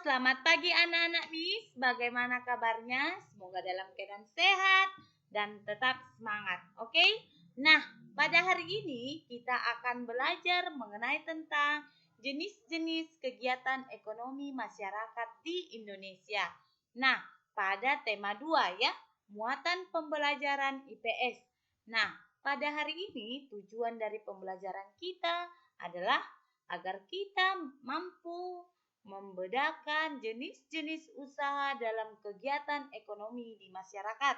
selamat pagi anak-anak Miss. Bagaimana kabarnya? Semoga dalam keadaan sehat dan tetap semangat. Oke? Nah, pada hari ini kita akan belajar mengenai tentang jenis-jenis kegiatan ekonomi masyarakat di Indonesia. Nah, pada tema 2 ya, muatan pembelajaran IPS. Nah, pada hari ini tujuan dari pembelajaran kita adalah agar kita mampu membedakan jenis-jenis usaha dalam kegiatan ekonomi di masyarakat.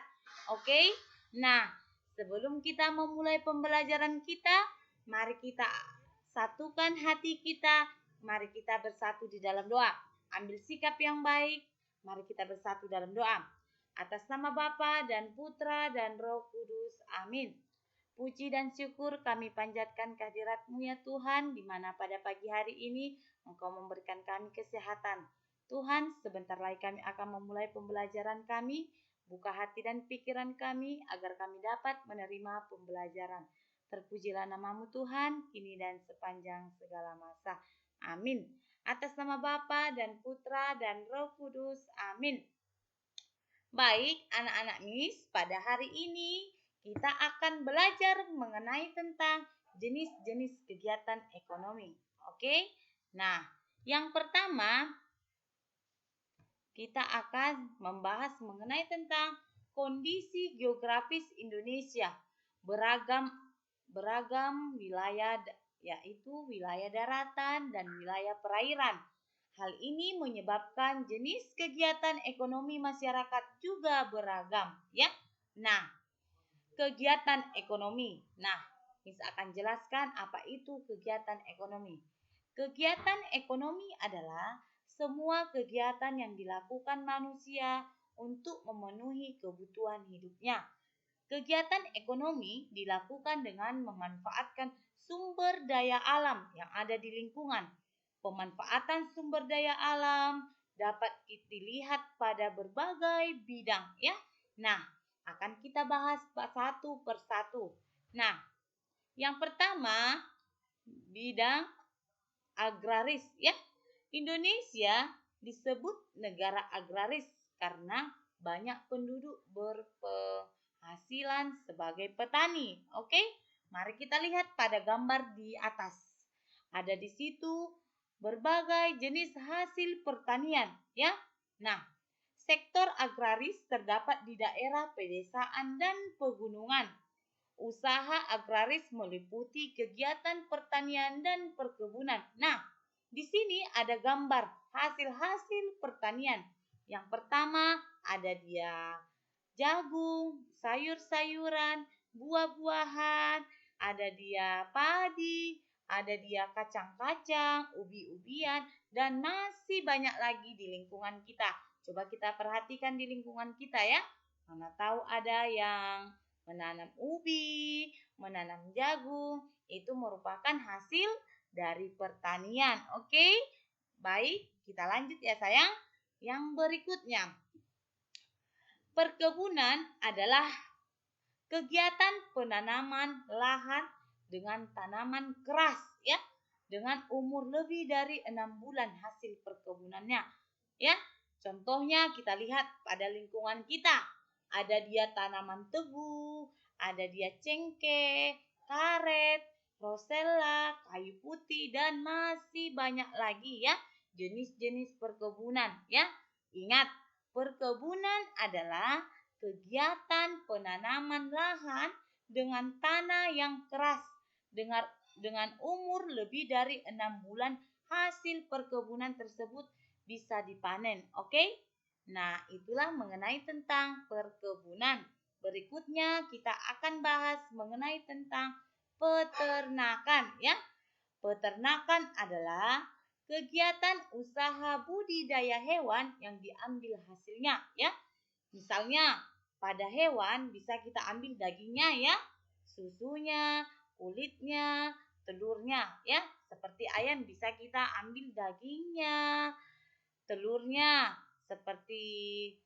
Oke? Nah, sebelum kita memulai pembelajaran kita, mari kita satukan hati kita, mari kita bersatu di dalam doa. Ambil sikap yang baik, mari kita bersatu dalam doa. Atas nama Bapa dan Putra dan Roh Kudus. Amin. Puji dan syukur kami panjatkan kehadirat-Mu ya Tuhan, di mana pada pagi hari ini Engkau memberikan kami kesehatan. Tuhan, sebentar lagi kami akan memulai pembelajaran kami. Buka hati dan pikiran kami agar kami dapat menerima pembelajaran. Terpujilah nama-Mu Tuhan, kini dan sepanjang segala masa. Amin. Atas nama Bapa dan Putra dan Roh Kudus. Amin. Baik, anak-anak Miss, pada hari ini kita akan belajar mengenai tentang jenis-jenis kegiatan ekonomi. Oke? Nah, yang pertama kita akan membahas mengenai tentang kondisi geografis Indonesia. Beragam wilayah, yaitu wilayah daratan dan wilayah perairan. Hal ini menyebabkan jenis kegiatan ekonomi masyarakat juga beragam, ya. Nah, kegiatan ekonomi. Nah, Miss akan jelaskan apa itu kegiatan ekonomi. Kegiatan ekonomi adalah semua kegiatan yang dilakukan manusia untuk memenuhi kebutuhan hidupnya. Kegiatan ekonomi dilakukan dengan memanfaatkan sumber daya alam yang ada di lingkungan. Pemanfaatan sumber daya alam dapat dilihat pada berbagai bidang, ya. Nah, akan kita bahas satu persatu. Nah, yang pertama bidang agraris, ya. Indonesia disebut negara agraris karena banyak penduduk berpenghasilan sebagai petani. Oke? Mari kita lihat pada gambar di atas. Ada di situ berbagai jenis hasil pertanian, ya. Nah, sektor agraris terdapat di daerah pedesaan dan pegunungan. Usaha agraris meliputi kegiatan pertanian dan perkebunan. Nah, di sini ada gambar hasil-hasil pertanian. Yang pertama ada dia jagung, sayur-sayuran, buah-buahan, ada dia padi, ada dia kacang-kacang, ubi-ubian, dan masih banyak lagi di lingkungan kita. Coba kita perhatikan di lingkungan kita ya. Mana tahu ada yang menanam ubi, menanam jagung, itu merupakan hasil dari pertanian. Oke? Baik, kita lanjut ya sayang. Yang berikutnya. Perkebunan adalah kegiatan penanaman lahan dengan tanaman keras, ya, dengan umur lebih dari 6 bulan hasil perkebunannya, ya. Contohnya kita lihat pada lingkungan kita, ada dia tanaman tebu, ada dia cengkeh, karet, rosella, kayu putih, dan masih banyak lagi ya jenis-jenis perkebunan, ya. Ingat, perkebunan adalah kegiatan penanaman lahan dengan tanah yang keras dengan umur lebih dari 6 bulan hasil perkebunan tersebut bisa dipanen. Oke? Nah, itulah mengenai tentang perkebunan. Berikutnya kita akan bahas mengenai tentang peternakan, ya. Peternakan adalah kegiatan usaha budidaya hewan yang diambil hasilnya, ya. Misalnya, pada hewan bisa kita ambil dagingnya ya, susunya, kulitnya, telurnya ya. Seperti ayam bisa kita ambil dagingnya, telurnya. Seperti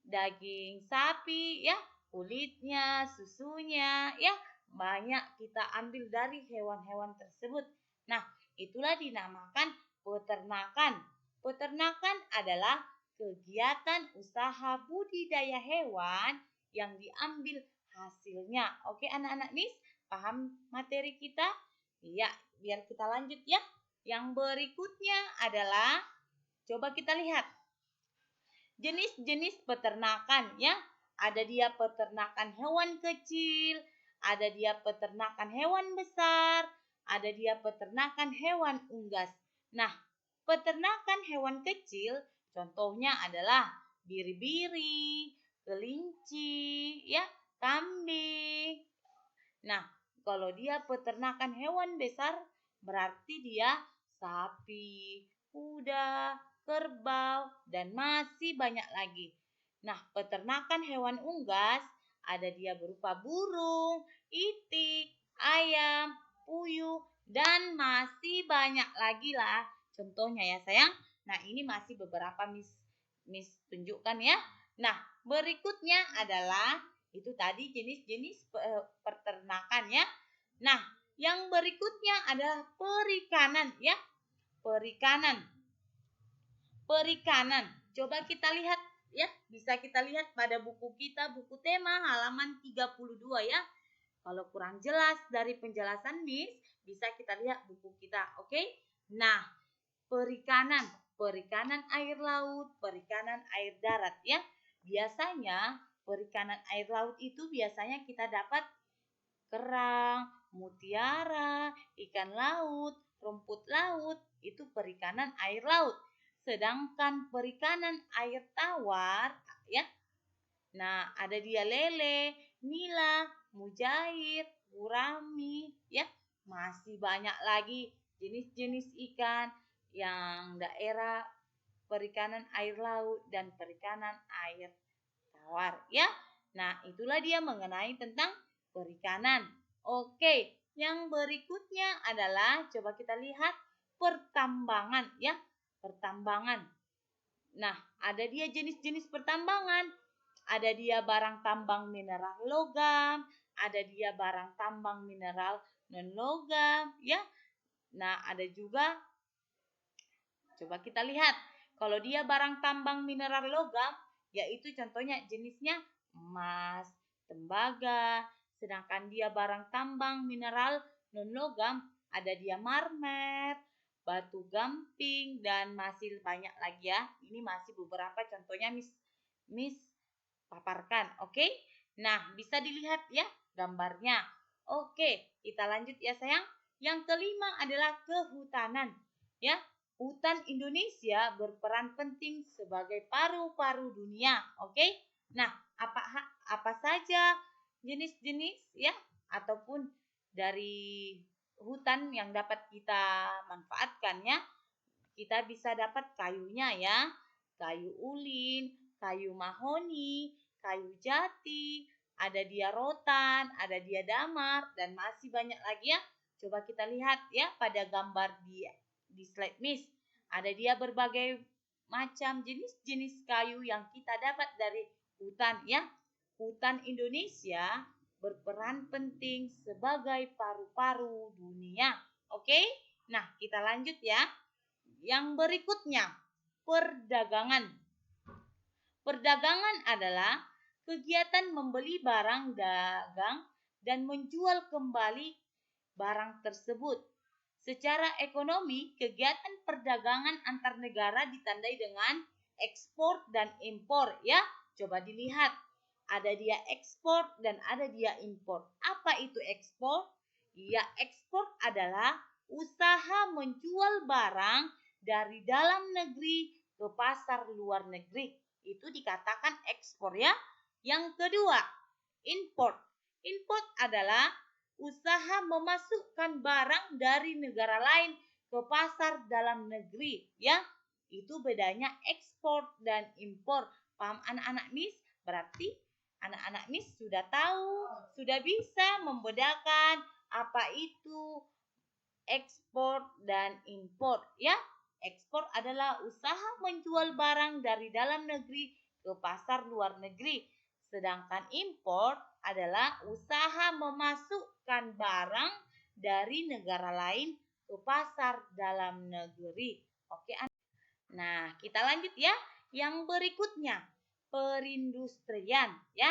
daging sapi ya, kulitnya, susunya ya. Banyak kita ambil dari hewan-hewan tersebut. Nah, itulah dinamakan peternakan. peternakan adalah kegiatan usaha budidaya hewan yang diambil hasilnya. Oke anak-anak Miss, paham materi kita? Iya, biar kita lanjut ya. Yang berikutnya adalah, coba kita lihat jenis-jenis peternakan ya. Ada dia peternakan hewan kecil, ada dia peternakan hewan besar, ada dia peternakan hewan unggas. Nah, peternakan hewan kecil contohnya adalah biri-biri, kelinci, ya, kambing. Nah, kalau dia peternakan hewan besar berarti dia sapi, kuda, kerbau, dan masih banyak lagi. Nah, peternakan hewan unggas ada dia berupa burung, itik, ayam, puyuh, dan masih banyak lagi lah. Contohnya ya sayang. Nah, ini masih beberapa Miss tunjukkan ya. Nah, berikutnya adalah itu tadi jenis-jenis peternakan ya. Nah, yang berikutnya adalah perikanan ya. Perikanan. Coba kita lihat ya. Bisa kita lihat pada buku kita, buku tema halaman 32 ya. Kalau kurang jelas dari penjelasan Miss, bisa kita lihat buku kita, oke? Nah, perikanan air laut, perikanan air darat ya. Biasanya perikanan air laut itu biasanya kita dapat kerang, mutiara, ikan laut, rumput laut, itu perikanan air laut. Sedangkan perikanan air tawar ya. Nah, ada dia lele, nila, mujair, gurami ya. Masih banyak lagi jenis-jenis ikan yang daerah perikanan air laut dan perikanan air tawar ya. Nah, itulah dia mengenai tentang perikanan. Oke, yang berikutnya adalah coba kita lihat pertambangan ya. Pertambangan. Nah, ada dia jenis-jenis pertambangan. Ada dia barang tambang mineral logam, ada dia barang tambang mineral non-logam ya. Nah, ada juga coba kita lihat. Kalau dia barang tambang mineral logam, yaitu contohnya jenisnya emas, tembaga. Sedangkan dia barang tambang mineral non-logam, ada dia marmer, batu gamping, dan masih banyak lagi ya. Ini masih beberapa contohnya Miss paparkan, oke? Nah, bisa dilihat ya gambarnya. Oke, kita lanjut ya sayang. Yang kelima adalah kehutanan. Ya, hutan Indonesia berperan penting sebagai paru-paru dunia, oke? Nah, apa saja jenis-jenis ya ataupun dari hutan yang dapat kita manfaatkan ya. Kita bisa dapat kayunya ya. Kayu ulin, kayu mahoni, kayu jati, ada dia rotan, ada dia damar, dan masih banyak lagi ya. Coba kita lihat ya pada gambar di slide Miss. Ada dia berbagai macam jenis-jenis kayu yang kita dapat dari hutan ya. Hutan Indonesia berperan penting sebagai paru-paru dunia. Oke? Nah, kita lanjut ya. Yang berikutnya, perdagangan. Perdagangan adalah kegiatan membeli barang dagang dan menjual kembali barang tersebut. Secara ekonomi, kegiatan perdagangan antar negara ditandai dengan ekspor dan impor ya. Coba dilihat. Ada dia ekspor dan ada dia impor. Apa itu ekspor? Ya, ekspor adalah usaha menjual barang dari dalam negeri ke pasar luar negeri. Itu dikatakan ekspor ya. Yang kedua, import. Import adalah usaha memasukkan barang dari negara lain ke pasar dalam negeri ya. Itu bedanya ekspor dan impor. Paham anak-anak Miss? Berarti anak-anak Miss sudah tahu, sudah bisa membedakan apa itu ekspor dan impor ya. Ekspor adalah usaha menjual barang dari dalam negeri ke pasar luar negeri. Sedangkan impor adalah usaha memasukkan barang dari negara lain ke pasar dalam negeri. Oke. Nah, kita lanjut ya. Yang berikutnya, perindustrian ya.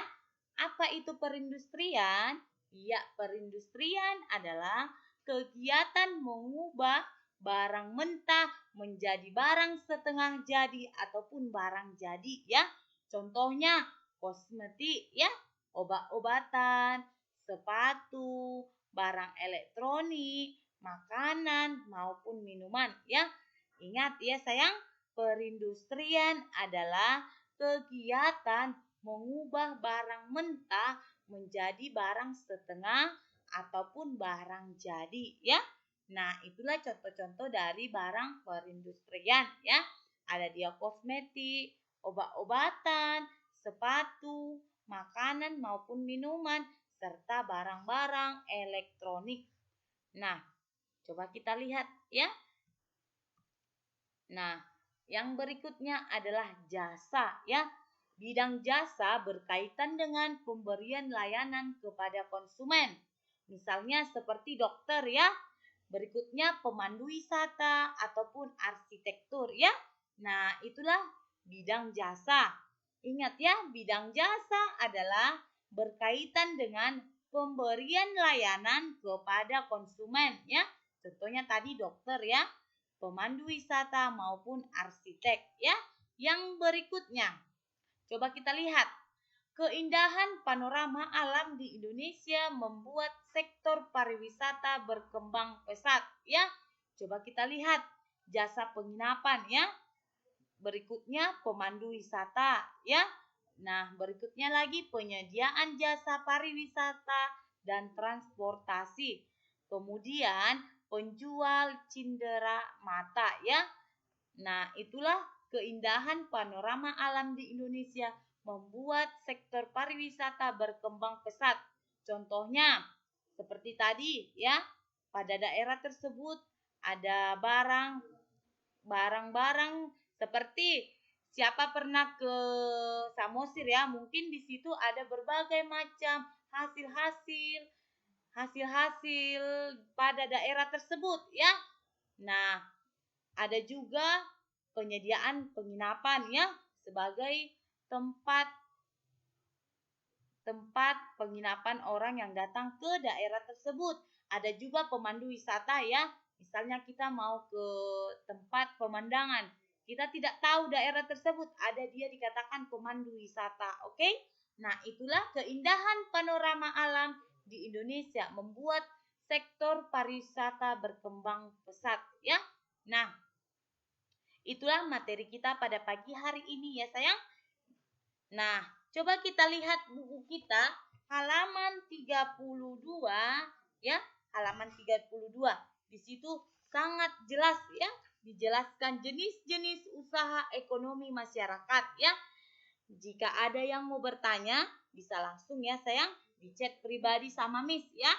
Apa itu perindustrian? Ya, perindustrian adalah kegiatan mengubah barang mentah menjadi barang setengah jadi ataupun barang jadi ya. Contohnya kosmetik ya, obat-obatan, sepatu, barang elektronik, makanan maupun minuman ya. Ingat ya sayang, perindustrian adalah kegiatan mengubah barang mentah menjadi barang setengah ataupun barang jadi ya. Nah, itulah contoh-contoh dari barang perindustrian ya. Ada dia kosmetik, obat-obatan, sepatu, makanan maupun minuman serta barang-barang elektronik. Nah, coba kita lihat ya. Nah, yang berikutnya adalah jasa ya. Bidang jasa berkaitan dengan pemberian layanan kepada konsumen. Misalnya seperti dokter ya. Berikutnya pemandu wisata ataupun arsitektur ya. Nah, itulah bidang jasa. Ingat ya, bidang jasa adalah berkaitan dengan pemberian layanan kepada konsumen ya. Contohnya tadi dokter ya, pemandu wisata maupun arsitek ya. Yang berikutnya, coba kita lihat. Keindahan panorama alam di Indonesia membuat sektor pariwisata berkembang pesat ya. Coba kita lihat jasa penginapan ya. Berikutnya pemandu wisata ya. Nah, berikutnya lagi penyediaan jasa pariwisata dan transportasi. Kemudian penjual cindera mata ya. Nah, itulah keindahan panorama alam di Indonesia membuat sektor pariwisata berkembang pesat. Contohnya seperti tadi ya, pada daerah tersebut ada barang-barang seperti siapa pernah ke Samosir ya, mungkin di situ ada berbagai macam hasil-hasil pada daerah tersebut ya. Nah, ada juga penyediaan penginapan ya sebagai tempat penginapan orang yang datang ke daerah tersebut. Ada juga pemandu wisata ya. Misalnya kita mau ke tempat pemandangan, kita tidak tahu daerah tersebut, ada dia dikatakan pemandu wisata. Oke? Nah, itulah keindahan panorama alam di Indonesia membuat sektor pariwisata berkembang pesat ya. Nah, itulah materi kita pada pagi hari ini ya sayang. Nah, coba kita lihat buku kita halaman 32 ya, halaman 32. Di situ sangat jelas ya, dijelaskan jenis-jenis usaha ekonomi masyarakat ya. Jika ada yang mau bertanya, bisa langsung ya sayang di chat pribadi sama Miss ya.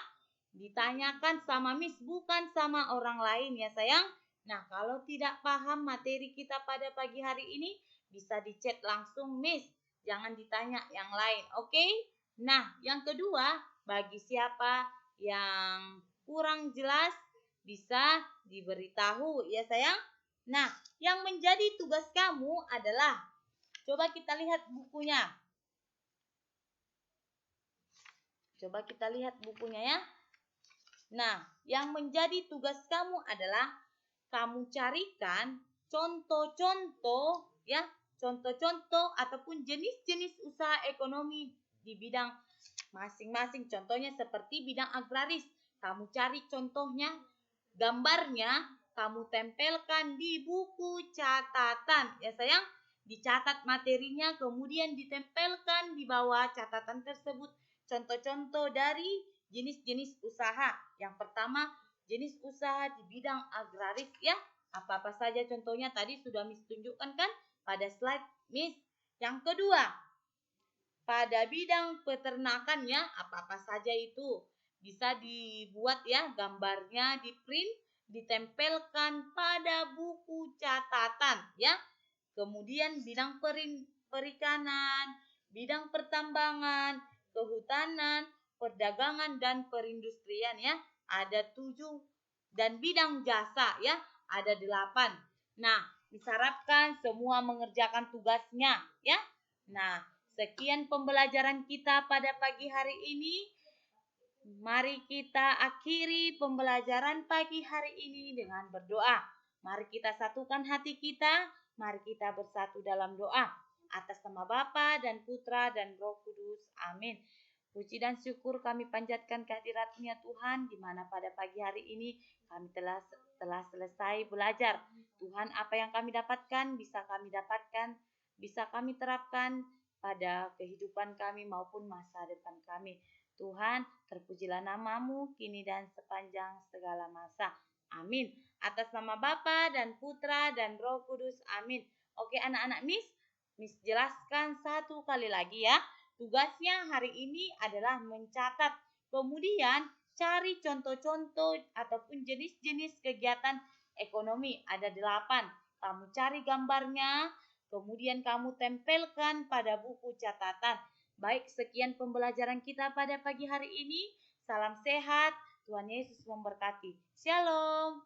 Ditanyakan sama Miss, bukan sama orang lain ya sayang. Nah, kalau tidak paham materi kita pada pagi hari ini, bisa di chat langsung Miss. Jangan ditanya yang lain, oke? Nah, yang kedua, bagi siapa yang kurang jelas, bisa diberitahu ya sayang. Nah, yang menjadi tugas kamu adalah, coba kita lihat bukunya. Coba kita lihat bukunya ya. Nah, yang menjadi tugas kamu adalah kamu carikan contoh-contoh ya, contoh-contoh ataupun jenis-jenis usaha ekonomi di bidang masing-masing. Contohnya seperti bidang agraris. Kamu cari contohnya, gambarnya kamu tempelkan di buku catatan. Ya sayang, dicatat materinya kemudian ditempelkan di bawah catatan tersebut. Contoh-contoh dari jenis-jenis usaha. Yang pertama, jenis usaha di bidang agraris ya. Apa-apa saja contohnya tadi sudah Miss tunjukkan kan pada slide Miss. Yang kedua, pada bidang peternakan ya, apa-apa saja itu bisa dibuat ya, gambarnya di print, ditempelkan pada buku catatan ya. Kemudian bidang perikanan, bidang pertambangan, kehutanan, perdagangan dan perindustrian ya. Ada 7 dan bidang jasa ya, ada 8. Nah, Diharapkan semua mengerjakan tugasnya, ya. Nah, sekian pembelajaran kita pada pagi hari ini. Mari kita akhiri pembelajaran pagi hari ini dengan berdoa. Mari kita satukan hati kita, mari kita bersatu dalam doa. Atas nama Bapa dan Putra dan Roh Kudus. Amin. Puji dan syukur kami panjatkan kehadirat-Nya Tuhan, di mana pada pagi hari ini kami telah selesai belajar. Tuhan, apa yang kami dapatkan bisa kami terapkan pada kehidupan kami maupun masa depan kami. Tuhan, terpujilah nama-Mu kini dan sepanjang segala masa. Amin. Atas nama Bapa dan Putra dan Roh Kudus. Amin. Oke anak-anak Miss jelaskan satu kali lagi ya. Tugasnya hari ini adalah mencatat. Kemudian cari contoh-contoh ataupun jenis-jenis kegiatan ekonomi. Ada 8. Kamu cari gambarnya, kemudian kamu tempelkan pada buku catatan. Baik, sekian pembelajaran kita pada pagi hari ini. Salam sehat, Tuhan Yesus memberkati. Shalom.